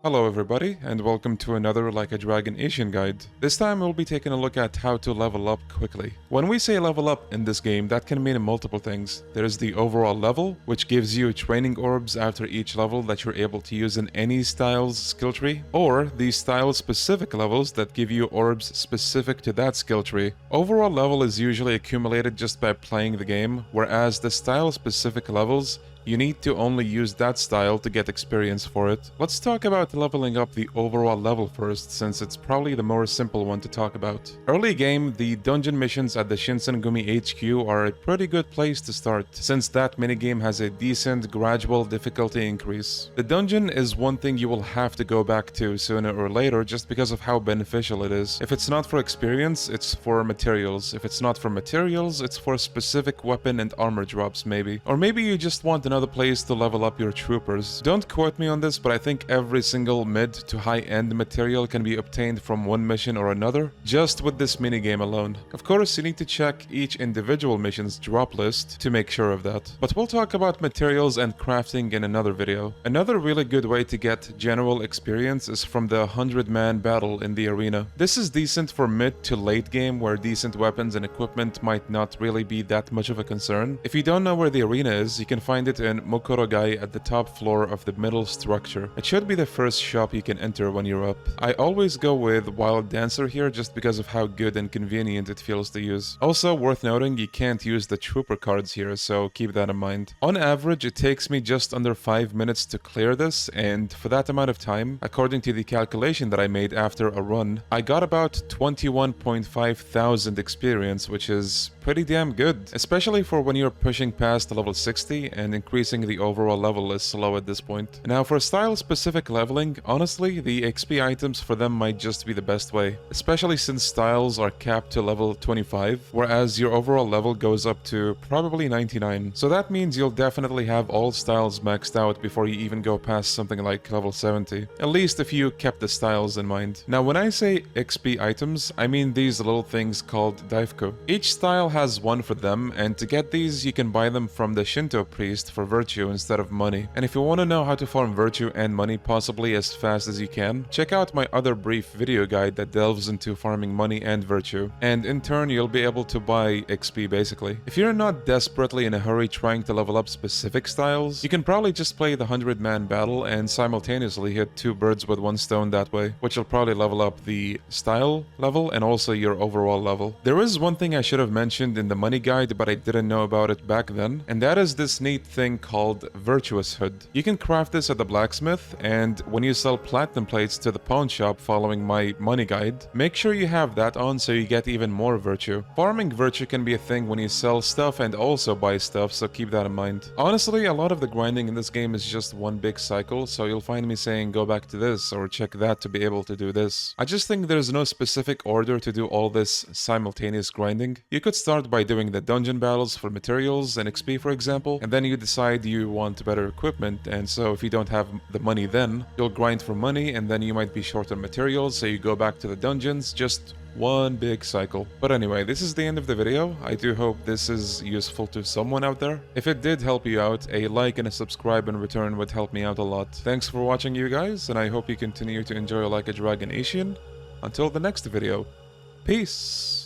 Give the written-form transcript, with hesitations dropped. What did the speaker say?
Hello everybody, and welcome to another Like a Dragon Ishin guide. This time we'll be taking a look at how to level up quickly. When we say level up in this game, that can mean multiple things. There's the overall level, which gives you training orbs after each level that you're able to use in any style's skill tree, or the style-specific levels that give you orbs specific to that skill tree. Overall level is usually accumulated just by playing the game, whereas the style-specific levels you need to only use that style to get experience for it. Let's talk about leveling up the overall level first, since it's probably the more simple one to talk about. Early game, the dungeon missions at the Shinsengumi HQ are a pretty good place to start, since that minigame has a decent, gradual difficulty increase. The dungeon is one thing you will have to go back to sooner or later just because of how beneficial it is. If it's not for experience, it's for materials. If it's not for materials, it's for specific weapon and armor drops maybe. Or maybe you just want another place to level up your troopers. Don't quote me on this, but I think every single mid to high-end material can be obtained from one mission or another, just with this minigame alone. Of course, you need to check each individual mission's drop list to make sure of that. But we'll talk about materials and crafting in another video. Another really good way to get general experience is from the 100-man battle in the arena. This is decent for mid to late game where decent weapons and equipment might not really be that much of a concern. If you don't know where the arena is, you can find it in Mokorogai at the top floor of the middle structure. It should be the first shop you can enter when you're up. I always go with Wild Dancer here just because of how good and convenient it feels to use. Also worth noting, you can't use the trooper cards here, so keep that in mind. On average, it takes me just under 5 minutes to clear this, and for that amount of time, according to the calculation that I made after a run, I got about 21.5 thousand experience, which is pretty damn good, especially for when you're pushing past level 60 and increasing the overall level is slow at this point. Now for style-specific leveling, honestly, the XP items for them might just be the best way, especially since styles are capped to level 25, whereas your overall level goes up to probably 99. So that means you'll definitely have all styles maxed out before you even go past something like level 70, at least if you kept the styles in mind. Now when I say XP items, I mean these little things called Daifku. Each style has one for them, and to get these you can buy them from the Shinto priest for virtue instead of money. And if you want to know how to farm virtue and money possibly as fast as you can, check out my other brief video guide that delves into farming money and virtue, and in turn you'll be able to buy XP basically. If you're not desperately in a hurry trying to level up specific styles, you can probably just play the 100-man battle and simultaneously hit 2 birds with 1 stone that way, which will probably level up the style level and also your overall level. There is one thing I should have mentioned in the money guide, but I didn't know about it back then, and that is this neat thing called Virtuous Hood. You can craft this at the blacksmith, and when you sell platinum plates to the pawn shop following my money guide, make sure you have that on so you get even more virtue. Farming virtue can be a thing when you sell stuff and also buy stuff, so keep that in mind. Honestly, a lot of the grinding in this game is just one big cycle, so you'll find me saying go back to this or check that to be able to do this. I just think there's no specific order to do all this simultaneous grinding. You could start by doing the dungeon battles for materials and XP for example, and then you decide you want better equipment, and so if you don't have the money then, you'll grind for money, and then you might be short on materials, so you go back to the dungeons, just one big cycle. But anyway, this is the end of the video. I do hope this is useful to someone out there. If it did help you out, a like and a subscribe in return would help me out a lot. Thanks for watching you guys, and I hope you continue to enjoy Like a Dragon Ishin. Until the next video, peace!